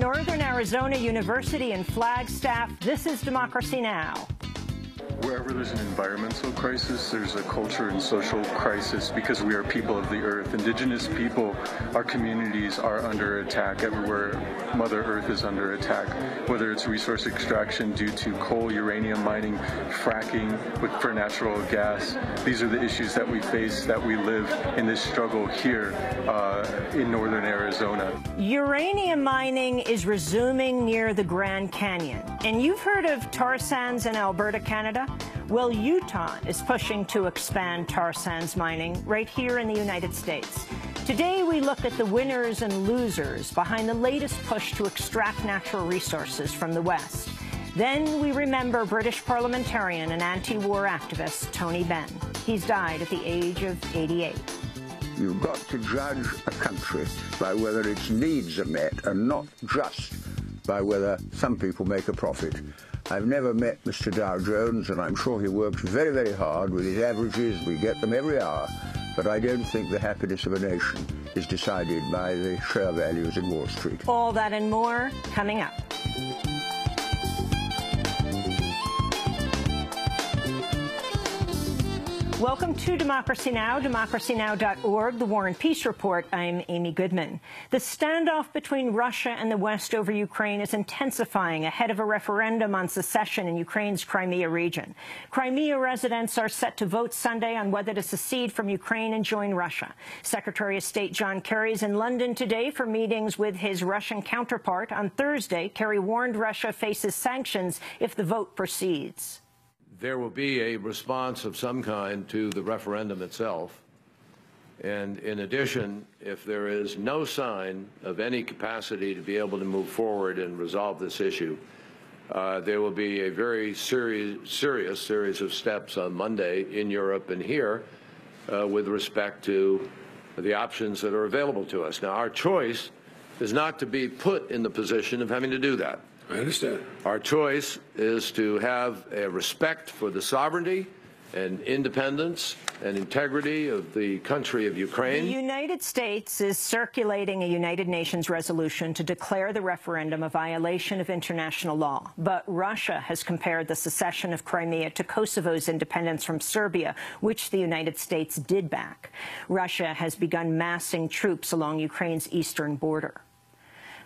Northern Arizona University in Flagstaff, this is Democracy Now! Wherever there's an environmental crisis, there's a culture and social crisis because we are people of the earth. Indigenous people, our communities are under attack everywhere. Mother Earth is under attack, whether it's resource extraction due to coal, uranium mining, fracking for natural gas. These are the issues that we face, that we live in this struggle here in northern Arizona. Uranium mining is resuming near the Grand Canyon. And you've heard of tar sands in Alberta, Canada? Well, Utah is pushing to expand tar sands mining right here in the United States. Today, we look at the winners and losers behind the latest push to extract natural resources from the West. Then we remember British parliamentarian and anti-war activist Tony Benn. He's died at the age of 88. You've got to judge a country by whether its needs are met and not just by whether some people make a profit. I've never met Mr. Dow Jones, and I'm sure he works very, very hard with his averages. We get them every hour. But I don't think the happiness of a nation is decided by the share values in Wall Street. All that and more coming up. Welcome to Democracy Now!, democracynow.org, the War and Peace Report. I'm Amy Goodman. The standoff between Russia and the West over Ukraine is intensifying ahead of a referendum on secession in Ukraine's Crimea region. Crimea residents are set to vote Sunday on whether to secede from Ukraine and join Russia. Secretary of State John Kerry is in London today for meetings with his Russian counterpart. On Thursday, Kerry warned Russia faces sanctions if the vote proceeds. There will be a response of some kind to the referendum itself. And in addition, if there is no sign of any capacity to be able to move forward and resolve this issue, there will be a very serious series of steps on Monday in Europe and here with respect to the options that are available to us. Now, our choice is not to be put in the position of having to do that. I understand. Our choice is to have a respect for the sovereignty and independence and integrity of the country of Ukraine. The United States is circulating a United Nations resolution to declare the referendum a violation of international law. But Russia has compared the secession of Crimea to Kosovo's independence from Serbia, which the United States did back. Russia has begun massing troops along Ukraine's eastern border.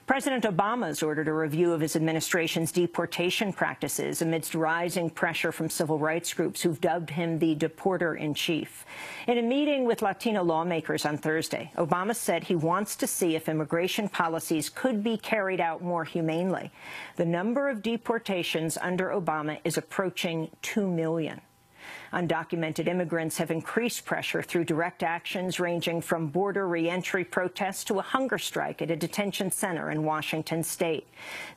President Obama has ordered a review of his administration's deportation practices amidst rising pressure from civil rights groups who've dubbed him the deporter-in-chief. In a meeting with Latino lawmakers on Thursday, Obama said he wants to see if immigration policies could be carried out more humanely. The number of deportations under Obama is approaching 2 million. Undocumented immigrants have increased pressure through direct actions ranging from border reentry protests to a hunger strike at a detention center in Washington state.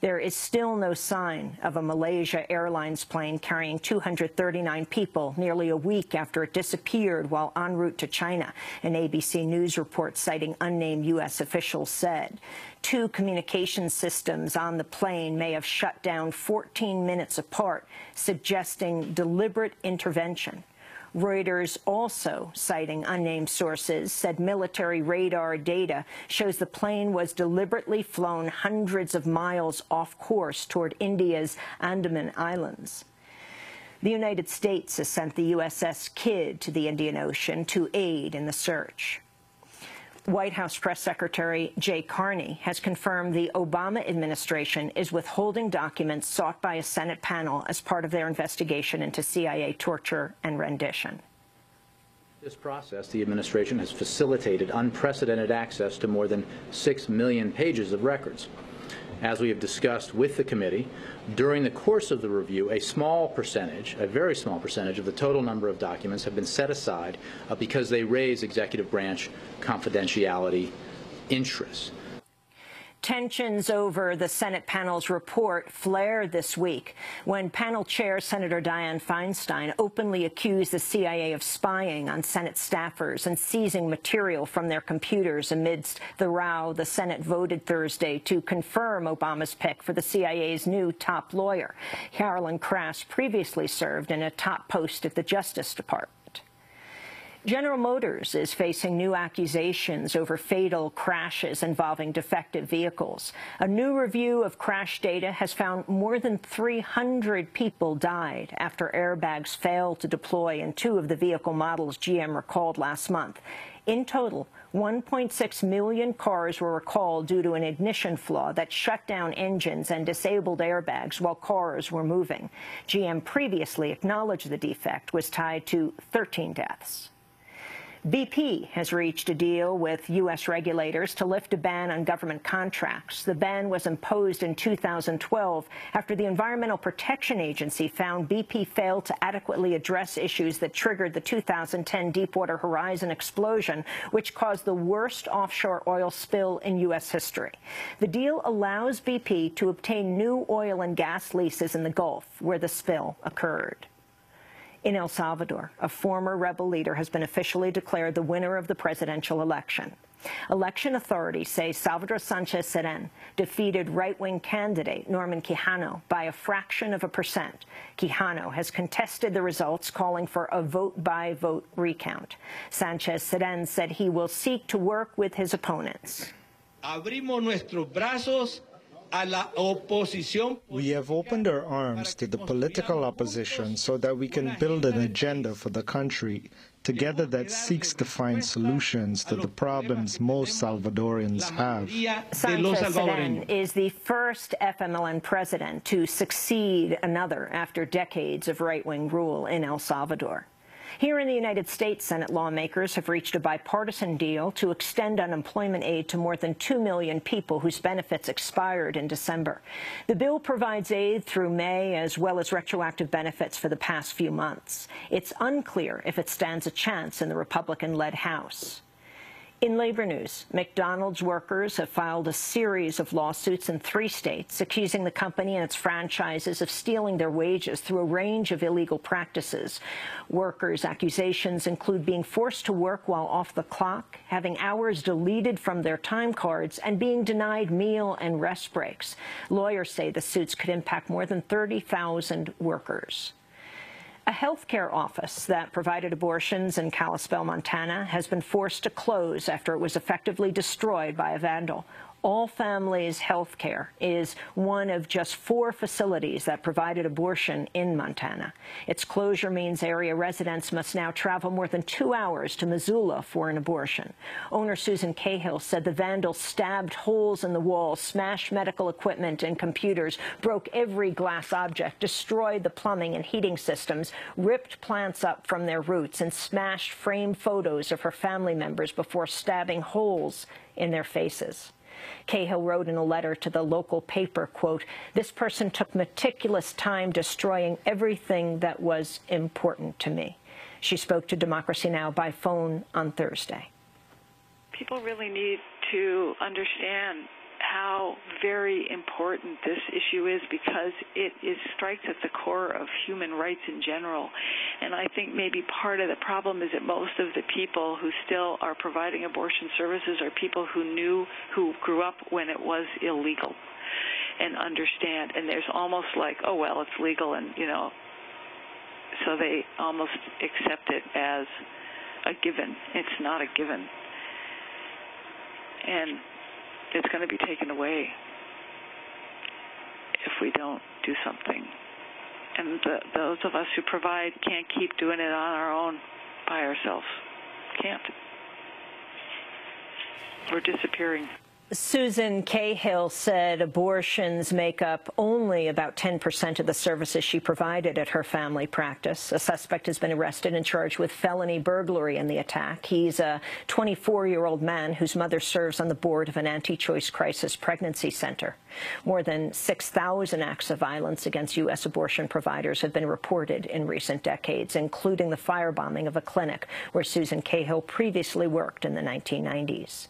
There is still no sign of a Malaysia Airlines plane carrying 239 people nearly a week after it disappeared while en route to China, an ABC News report citing unnamed U.S. officials said. 2 communication systems on the plane may have shut down 14 minutes apart, suggesting deliberate intervention. Reuters, also citing unnamed sources, said military radar data shows the plane was deliberately flown hundreds of miles off course toward India's Andaman Islands. The United States has sent the USS Kidd to the Indian Ocean to aid in the search. White House Press Secretary Jay Carney has confirmed the Obama administration is withholding documents sought by a Senate panel as part of their investigation into CIA torture and rendition. This process, the administration has facilitated unprecedented access to more than 6 million pages of records. As we have discussed with the committee, during the course of the review, a small percentage, a very small percentage of the total number of documents have been set aside because they raise executive branch confidentiality interests. Tensions over the Senate panel's report flared this week when panel chair Senator Dianne Feinstein openly accused the CIA of spying on Senate staffers and seizing material from their computers. Amidst the row, the Senate voted Thursday to confirm Obama's pick for the CIA's new top lawyer. Carolyn Crass previously served in a top post at the Justice Department. General Motors is facing new accusations over fatal crashes involving defective vehicles. A new review of crash data has found more than 300 people died after airbags failed to deploy in 2 of the vehicle models GM recalled last month. In total, 1.6 million cars were recalled due to an ignition flaw that shut down engines and disabled airbags while cars were moving. GM previously acknowledged the defect was tied to 13 deaths. BP has reached a deal with U.S. regulators to lift a ban on government contracts. The ban was imposed in 2012 after the Environmental Protection Agency found BP failed to adequately address issues that triggered the 2010 Deepwater Horizon explosion, which caused the worst offshore oil spill in U.S. history. The deal allows BP to obtain new oil and gas leases in the Gulf, where the spill occurred. In El Salvador, a former rebel leader has been officially declared the winner of the presidential election. Election authorities say Salvador Sanchez Cerén defeated right-wing candidate Norman Quijano by a fraction of a percent. Quijano has contested the results, calling for a vote-by-vote recount. Sanchez Cerén said he will seek to work with his opponents. Abrimos nuestros brazos. We have opened our arms to the political opposition so that we can build an agenda for the country together that seeks to find solutions to the problems most Salvadorians have. Sanchez Cerén is the first FMLN president to succeed another after decades of right-wing rule in El Salvador. Here in the United States, Senate lawmakers have reached a bipartisan deal to extend unemployment aid to more than 2 million people whose benefits expired in December. The bill provides aid through May, as well as retroactive benefits for the past few months. It's unclear if it stands a chance in the Republican-led House. In labor news, McDonald's workers have filed a series of lawsuits in 3 states accusing the company and its franchises of stealing their wages through a range of illegal practices. Workers' accusations include being forced to work while off the clock, having hours deleted from their time cards, and being denied meal and rest breaks. Lawyers say the suits could impact more than 30,000 workers. A healthcare office that provided abortions in Kalispell, Montana, has been forced to close after it was effectively destroyed by a vandal. All Families Healthcare is one of just 4 facilities that provided abortion in Montana. Its closure means area residents must now travel more than 2 hours to Missoula for an abortion. Owner Susan Cahill said the vandals stabbed holes in the walls, smashed medical equipment and computers, broke every glass object, destroyed the plumbing and heating systems, ripped plants up from their roots, and smashed framed photos of her family members before stabbing holes in their faces. Cahill wrote in a letter to the local paper, quote, "This person took meticulous time destroying everything that was important to me." She spoke to Democracy Now! By phone on Thursday. People really need to understand how very important this issue is, because it strikes at the core of human rights in general. And I think maybe part of the problem is that most of the people who still are providing abortion services are people who grew up when it was illegal and understand. And there's almost like, oh, well, it's legal, and, you know, so they almost accept it as a given. It's not a given. And it's going to be taken away if we don't do something. And those of us who provide can't keep doing it on our own by ourselves. Can't. We're disappearing. Susan Cahill said abortions make up only about 10% of the services she provided at her family practice. A suspect has been arrested and charged with felony burglary in the attack. He's a 24-year-old man whose mother serves on the board of an anti-choice crisis pregnancy center. More than 6,000 acts of violence against U.S. abortion providers have been reported in recent decades, including the firebombing of a clinic where Susan Cahill previously worked in the 1990s.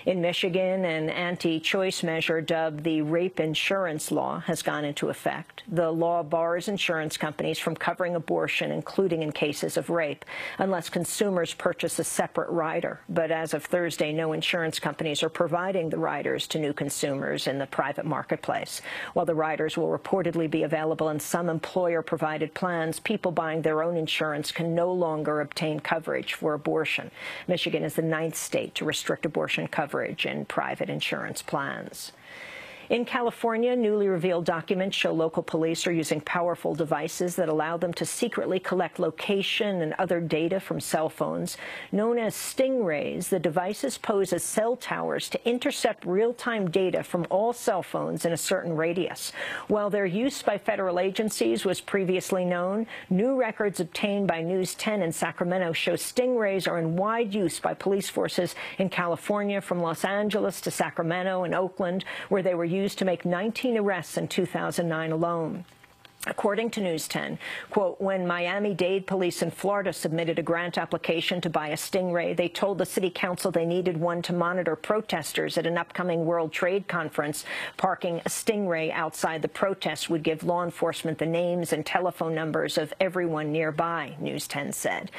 In Michigan, an anti-choice measure dubbed the rape insurance law has gone into effect. The law bars insurance companies from covering abortion, including in cases of rape, unless consumers purchase a separate rider. But as of Thursday, no insurance companies are providing the riders to new consumers in the private marketplace. While the riders will reportedly be available in some employer-provided plans, people buying their own insurance can no longer obtain coverage for abortion. Michigan is the 9th state to restrict abortion coverage in private insurance plans. In California, newly revealed documents show local police are using powerful devices that allow them to secretly collect location and other data from cell phones. Known as stingrays, the devices pose as cell towers to intercept real-time data from all cell phones in a certain radius. While their use by federal agencies was previously known, new records obtained by News 10 in Sacramento show stingrays are in wide use by police forces in California, from Los Angeles to Sacramento and Oakland, where they were used to make 19 arrests in 2009 alone. According to News 10, quote, when Miami-Dade police in Florida submitted a grant application to buy a stingray, they told the city council they needed one to monitor protesters at an upcoming World Trade Conference. Parking a stingray outside the protest would give law enforcement the names and telephone numbers of everyone nearby, News 10 said.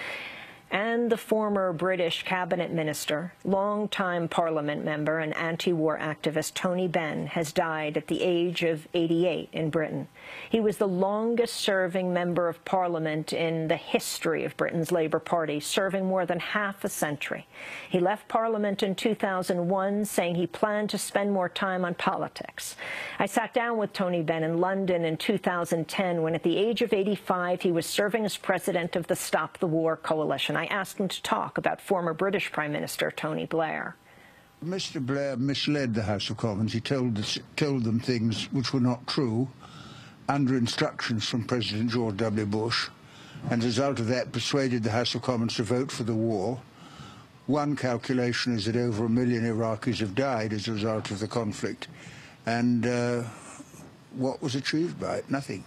And the former British cabinet minister, longtime parliament member and anti-war activist Tony Benn has died at the age of 88 in Britain. He was the longest-serving member of parliament in the history of Britain's Labour Party, serving more than half a century. He left parliament in 2001, saying he planned to spend more time on politics. I sat down with Tony Benn in London in 2010 when, at the age of 85, he was serving as president of the Stop the War Coalition. I asked him to talk about former British Prime Minister Tony Blair. Mr. Blair misled the House of Commons. He told them things which were not true, under instructions from President George W. Bush, and as a result of that persuaded the House of Commons to vote for the war. One calculation is that over 1 million Iraqis have died as a result of the conflict. And what was achieved by it? Nothing.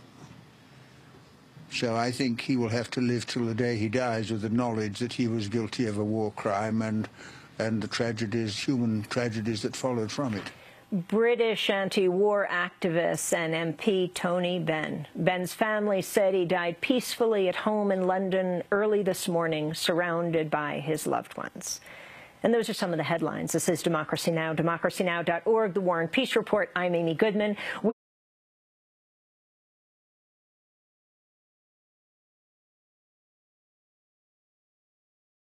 So I think he will have to live till the day he dies with the knowledge that he was guilty of a war crime and the tragedies, human tragedies that followed from it. British anti-war activist and MP Tony Benn. Benn's family said he died peacefully at home in London early this morning, surrounded by his loved ones. And those are some of the headlines. This is Democracy Now!, democracynow.org, The War and Peace Report. I'm Amy Goodman.